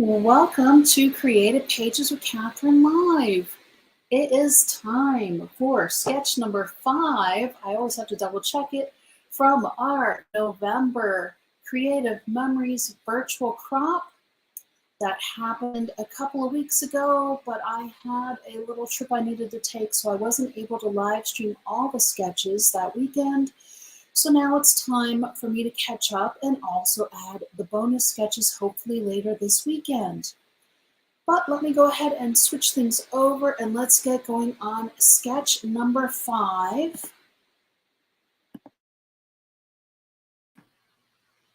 Welcome to Creative Pages with Catherine Live. It is time for sketch number 5. I always have to double check it from our November Creative Memories virtual crop that happened a couple of weeks ago, but I had a little trip I needed to take, so I wasn't able to live stream all the sketches that weekend. So now it's time for me to catch up and also add the bonus sketches hopefully later this weekend. But let me go ahead and switch things over and let's get going on sketch number 5.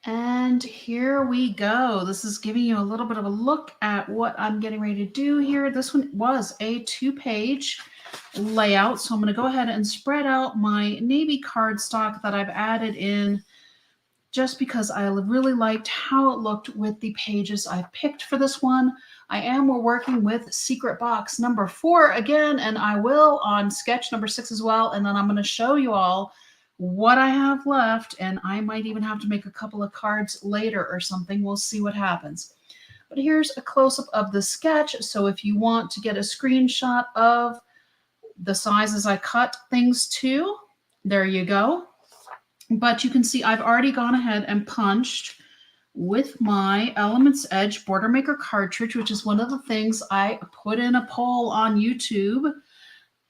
And here we go. This is giving you a little bit of a look at what I'm getting ready to do here. This one was a 2-page layout. So I'm going to go ahead and spread out my navy cardstock that I've added in just because I really liked how it looked with the pages I've picked for this one. We're working with secret box number 4 again, and I will on sketch number 6 as well. And then I'm going to show you all what I have left, and I might even have to make a couple of cards later or something. We'll see what happens. But here's a close-up of the sketch. So if you want to get a screenshot of the sizes I cut things to, there you go. But you can see I've already gone ahead and punched with my Elements Edge Border Maker cartridge, which is one of the things I put in a poll on YouTube.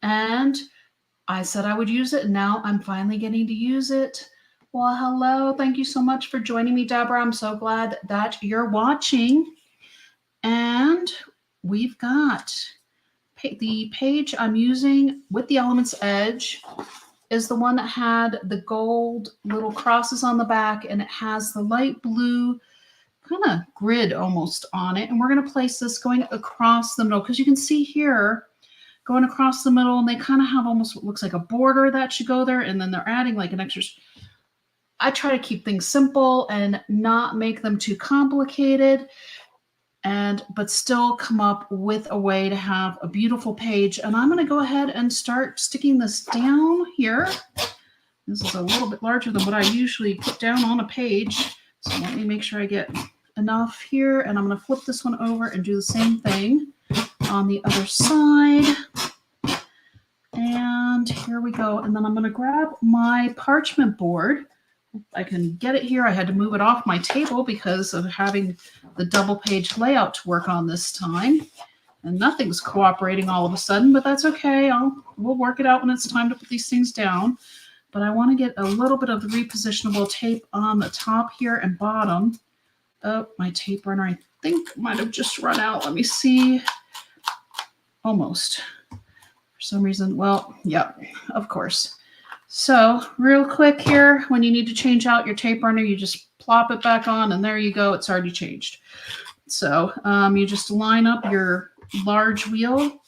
And I said I would use it, and now I'm finally getting to use it. Well, hello. Thank you so much for joining me, Deborah. I'm so glad that you're watching. And we've got the page I'm using with the Elements Edge is the one that had the gold little crosses on the back, and it has the light blue kind of grid almost on it. And we're going to place this going across the middle, because you can see here going across the middle, and they kind of have almost what looks like a border that should go there, and then they're adding like an extra. I try to keep things simple and not make them too complicated, but still come up with a way to have a beautiful page. And I'm going to go ahead and start sticking this down here. This is a little bit larger than what I usually put down on a page. So let me make sure I get enough here. And I'm going to flip this one over and do the same thing on the other side. And here we go. And then I'm going to grab my parchment board. I can get it here. I had to move it off my table because of having the double page layout to work on this time. And nothing's cooperating all of a sudden, but that's okay. We'll work it out when it's time to put these things down. But I want to get a little bit of the repositionable tape on the top here and bottom. Oh, my tape runner, I think, might have just run out. Let me see. Almost. For some reason, well, yep, of course. So real quick here, when you need to change out your tape runner, you just plop it back on, and there you go. It's already changed. So you just line up your large wheel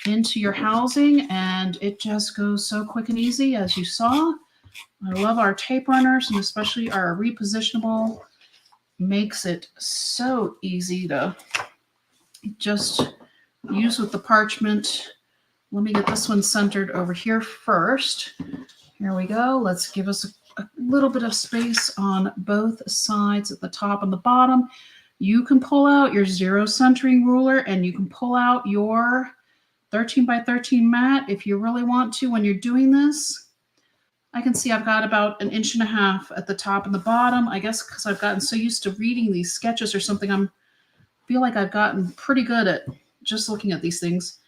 into your housing, and it just goes so quick and easy, as you saw. I love our tape runners, and especially our repositionable. Makes it so easy to just use with the parchment. Let me get this one centered over here first. Here we go. Let's give us a little bit of space on both sides at the top and the bottom. You can pull out your 0 centering ruler, and you can pull out your 13 by 13 mat if you really want to when you're doing this. I can see I've got about 1.5 inches at the top and the bottom. I guess because I've gotten so used to reading these sketches or something, I feel like I've gotten pretty good at just looking at these things.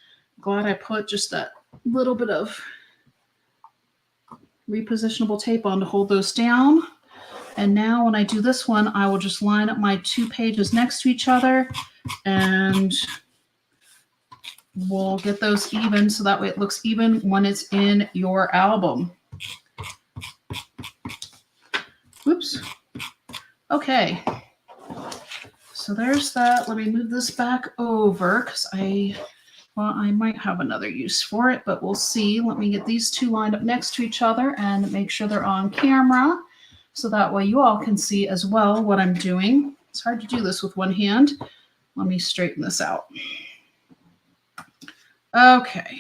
Glad I put just that little bit of repositionable tape on to hold those down. And now when I do this one, I will just line up my 2 pages next to each other, and we'll get those even so that way it looks even when it's in your album. Whoops. Okay. So there's that. Let me move this back over because I might have another use for it, but we'll see. Let me get these 2 lined up next to each other and make sure they're on camera so that way you all can see as well what I'm doing. It's hard to do this with one hand. Let me straighten this out. Okay.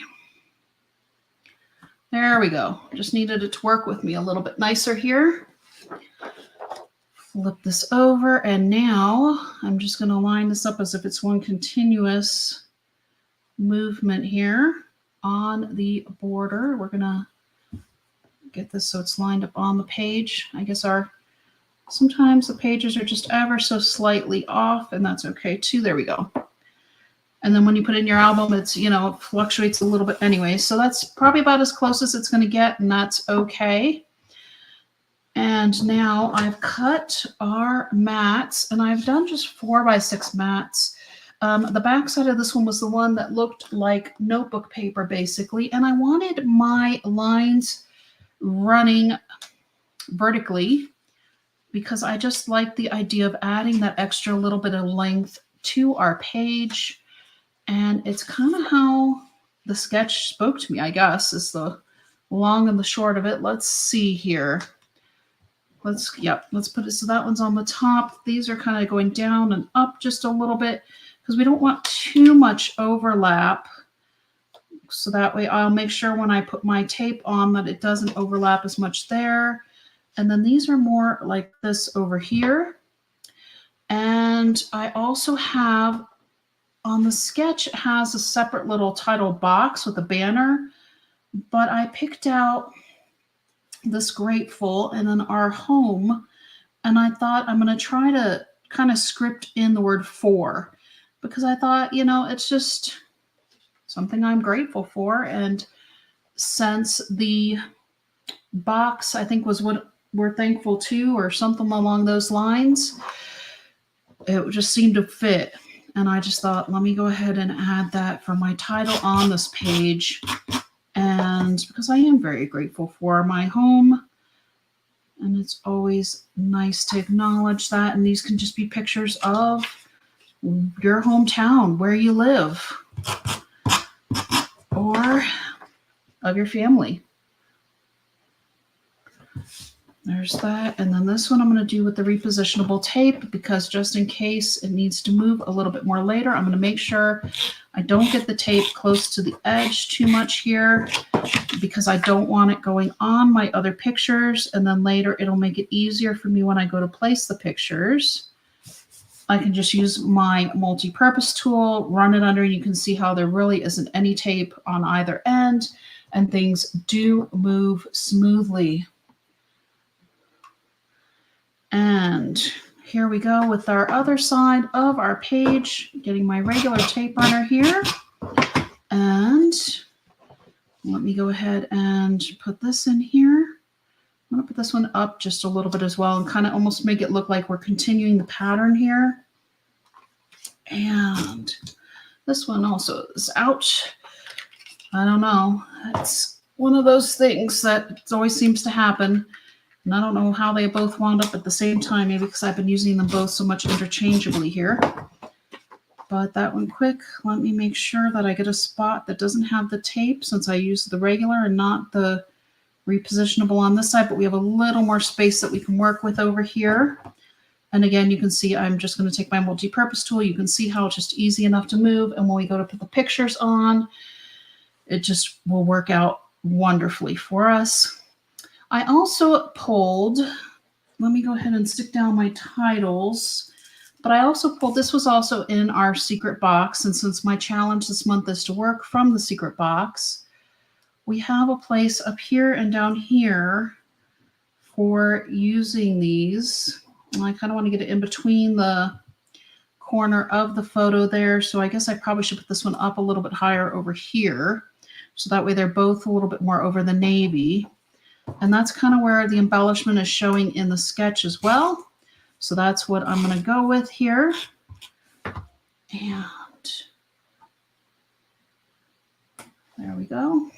There we go. Just needed it to work with me a little bit nicer here. Flip this over, and now I'm just going to line this up as if it's one continuous movement here on the border. We're going to get this so it's lined up on the page. I guess sometimes the pages are just ever so slightly off, and that's okay too. There we go. And then when you put in your album, it's, it fluctuates a little bit anyway. So that's probably about as close as it's going to get, and that's okay. And now I've cut our mats, and I've done just 4x6 mats. The back side of this one was the one that looked like notebook paper, basically. And I wanted my lines running vertically because I just like the idea of adding that extra little bit of length to our page. And it's kind of how the sketch spoke to me, I guess, is the long and the short of it. Let's see here. Let's put it so that one's on the top. These are kind of going down and up just a little bit because we don't want too much overlap. So that way I'll make sure when I put my tape on that it doesn't overlap as much there. And then these are more like this over here. And I also have on the sketch, it has a separate little title box with a banner, but I picked out this grateful and then our home, and I thought I'm going to try to kind of script in the word for, because I thought, it's just something I'm grateful for. And since the box, I think, was what we're thankful to, or something along those lines, it just seemed to fit. And I just thought, let me go ahead and add that for my title on this page. And because I am very grateful for my home, and it's always nice to acknowledge that. And these can just be pictures of your hometown, where you live, or of your family. There's that. And then this one I'm going to do with the repositionable tape, because just in case it needs to move a little bit more later, I'm going to make sure I don't get the tape close to the edge too much here, because I don't want it going on my other pictures. And then later it'll make it easier for me when I go to place the pictures. I can just use my multi-purpose tool, run it under, and you can see how there really isn't any tape on either end, and things do move smoothly. And here we go with our other side of our page, getting my regular tape runner here. And let me go ahead and put this in here. I'm going to put this one up just a little bit as well and kind of almost make it look like we're continuing the pattern here. And this one also is out. I don't know. It's one of those things that always seems to happen. And I don't know how they both wound up at the same time, maybe because I've been using them both so much interchangeably here. But that one quick, let me make sure that I get a spot that doesn't have the tape, since I used the regular and not the repositionable on this side, but we have a little more space that we can work with over here. And again, you can see I'm just going to take my multi-purpose tool. You can see how it's just easy enough to move. And when we go to put the pictures on, it just will work out wonderfully for us. I also pulled, let me go ahead and stick down my titles, but I also pulled, this was also in our secret box. And since my challenge this month is to work from the secret box, we have a place up here and down here for using these. And I kind of want to get it in between the corner of the photo there. So I guess I probably should put this one up a little bit higher over here. So that way they're both a little bit more over the navy. And that's kind of where the embellishment is showing in the sketch as well. So that's what I'm going to go with here. And there we go.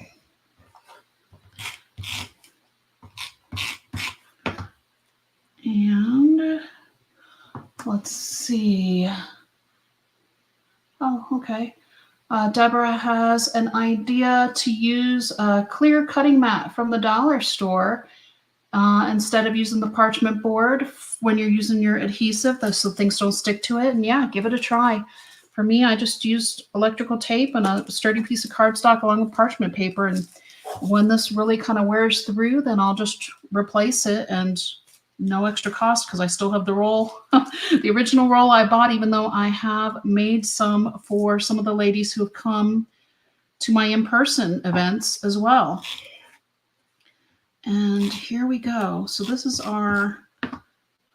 And let's see. Oh, okay. Deborah has an idea to use a clear cutting mat from the dollar store instead of using the parchment board when you're using your adhesive, so things don't stick to it. And yeah, give it a try. For me, I just used electrical tape and a sturdy piece of cardstock along with parchment paper. And when this really kind of wears through, then I'll just replace it and no extra cost because I still have the roll, the original roll I bought, even though I have made some for some of the ladies who have come to my in-person events as well. And here we go. So this is our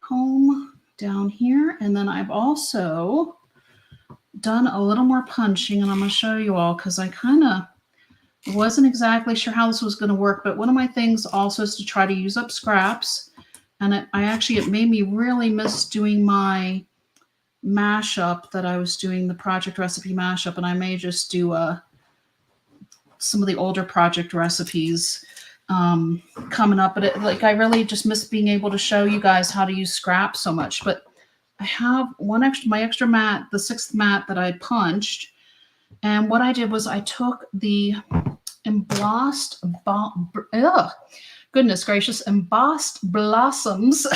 home down here. And then I've also done a little more punching, and I'm going to show you all because I kind of wasn't exactly sure how this was going to work. But one of my things also is to try to use up scraps. And it made me really miss doing my mashup that I was doing, the project recipe mashup. And I may just do some of the older project recipes coming up. But I really just miss being able to show you guys how to use scraps so much. But I have my extra mat, the 6th mat that I punched. And what I did was I took the embossed blossoms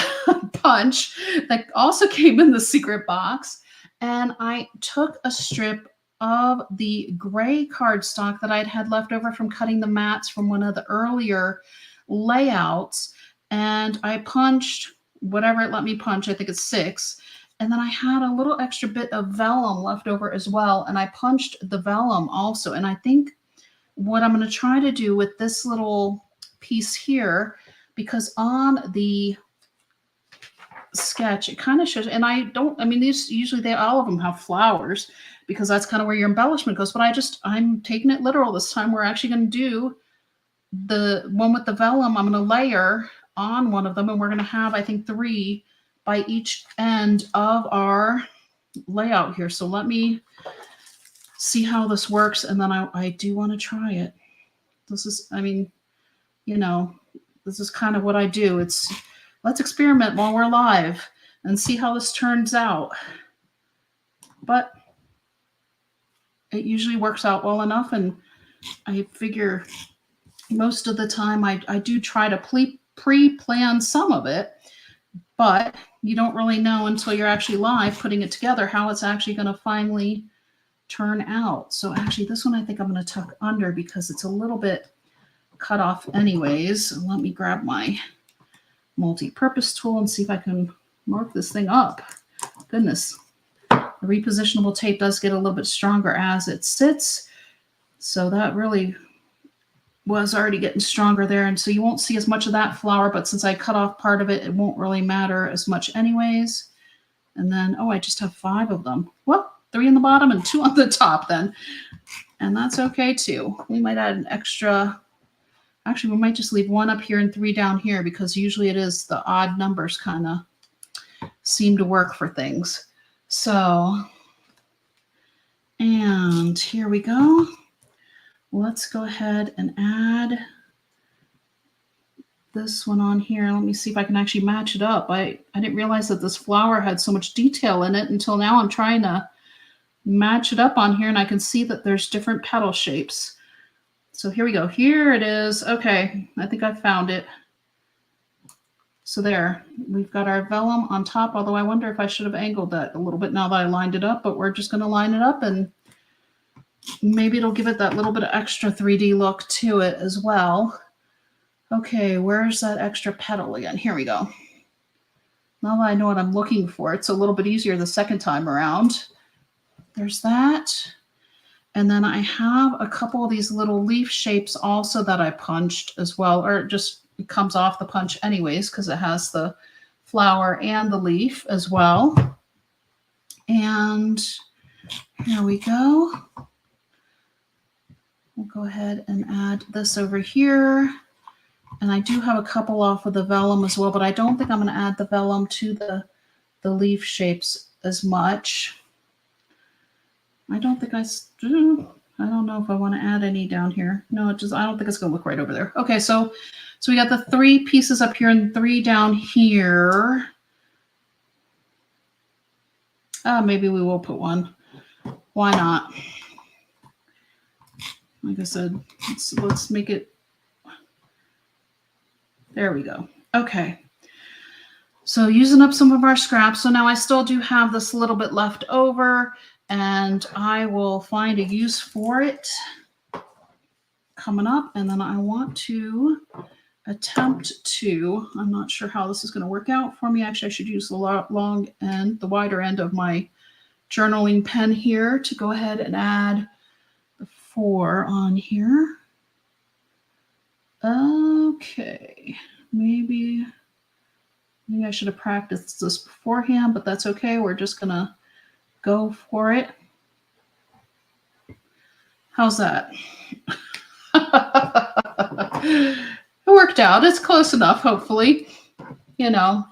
punch that also came in the secret box, and I took a strip of the gray cardstock that I'd had left over from cutting the mats from one of the earlier layouts, and I punched whatever it let me punch. I think it's 6. And then I had a little extra bit of vellum left over as well, and I punched the vellum also. And I think what I'm going to try to do with this little piece here, because on the sketch it kind of shows, and these usually all of them have flowers because that's kind of where your embellishment goes, but I'm taking it literal this time. We're actually going to do the one with the vellum. I'm going to layer on one of them, and we're going to have, I think, 3 by each end of our layout here. So let me see how this works, and then I do want to try it. This is, this is kind of what I do. Let's experiment while we're live and see how this turns out. But it usually works out well enough, and I figure most of the time I do try to pre-plan some of it, but you don't really know until you're actually live putting it together how it's actually going to finally turn out. So actually this one I think I'm going to tuck under because it's a little bit cut off anyways. Let me grab my multi-purpose tool and see if I can mark this thing up. Goodness, the repositionable tape does get a little bit stronger as it sits, so that really was already getting stronger there, and so you won't see as much of that flower, but since I cut off part of it, it won't really matter as much anyways. And then, I just have 5 of them. Well, 3 in the bottom and 2 on the top then, and that's okay too. We might add an extra, actually we might just leave 1 up here and 3 down here, because usually it is the odd numbers kind of seem to work for things. So, and here we go. Let's go ahead and add this one on here. Let me see if I can actually match it up. I didn't realize that this flower had so much detail in it until now. I'm trying to match it up on here, and I can see that there's different petal shapes. So here we go. Here it is. Okay, I think I found it. So there, we've got our vellum on top, although I wonder if I should have angled that a little bit now that I lined it up, but we're just going to line it up, and maybe it'll give it that little bit of extra 3D look to it as well. Okay, where's that extra petal again? Here we go. Now that I know what I'm looking for, it's a little bit easier the second time around. There's that. And then I have a couple of these little leaf shapes also that I punched as well, or it comes off the punch anyways because it has the flower and the leaf as well. And here we go. We'll go ahead and add this over here. And I do have a couple off with the vellum as well, but I don't think I'm going to add the vellum to the leaf shapes as much. I don't think I don't know if I want to add any down here. No, I don't think it's going to look right over there. Okay, so we got the 3 pieces up here and 3 down here. Maybe we will put 1. Why not? Like I said, let's make it. There we go. Okay. So using up some of our scraps. So now I still do have this little bit left over, and I will find a use for it coming up. And then I want to attempt to, I'm not sure how this is going to work out for me. Actually, I should use the long end, the wider end of my journaling pen here to go ahead and add the 4 on here. Okay, maybe I should have practiced this beforehand, but that's okay. We're just gonna go for it. How's that? It worked out. It's close enough, hopefully. You know,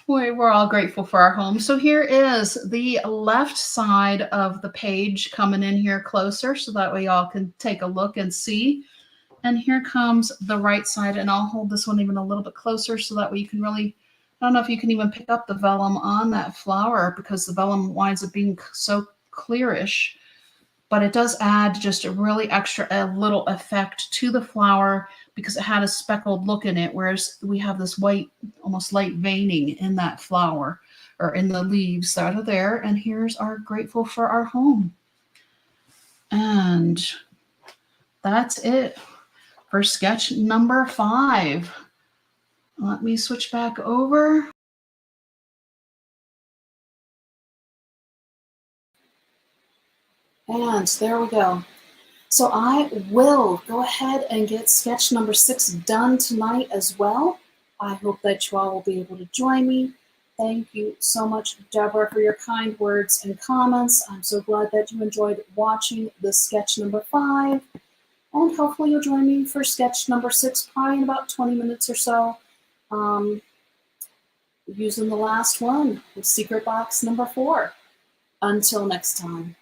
we're all grateful for our home. So here is the left side of the page coming in here closer, so that way y'all can take a look and see. And here comes the right side, and I'll hold this one even a little bit closer so that way you can really, I don't know if you can even pick up the vellum on that flower because the vellum winds up being so clearish, but it does add just a really extra little effect to the flower because it had a speckled look in it, whereas we have this white, almost light veining in that flower or in the leaves that are there. And here's our grateful for our home. And that's it for sketch number 5. Let me switch back over. And there we go. So I will go ahead and get sketch number 6 done tonight as well. I hope that you all will be able to join me. Thank you so much, Deborah, for your kind words and comments. I'm so glad that you enjoyed watching the sketch number 5. And hopefully you'll join me for sketch number 6 probably in about 20 minutes or so. Using the last one, the secret box number 4. Until next time.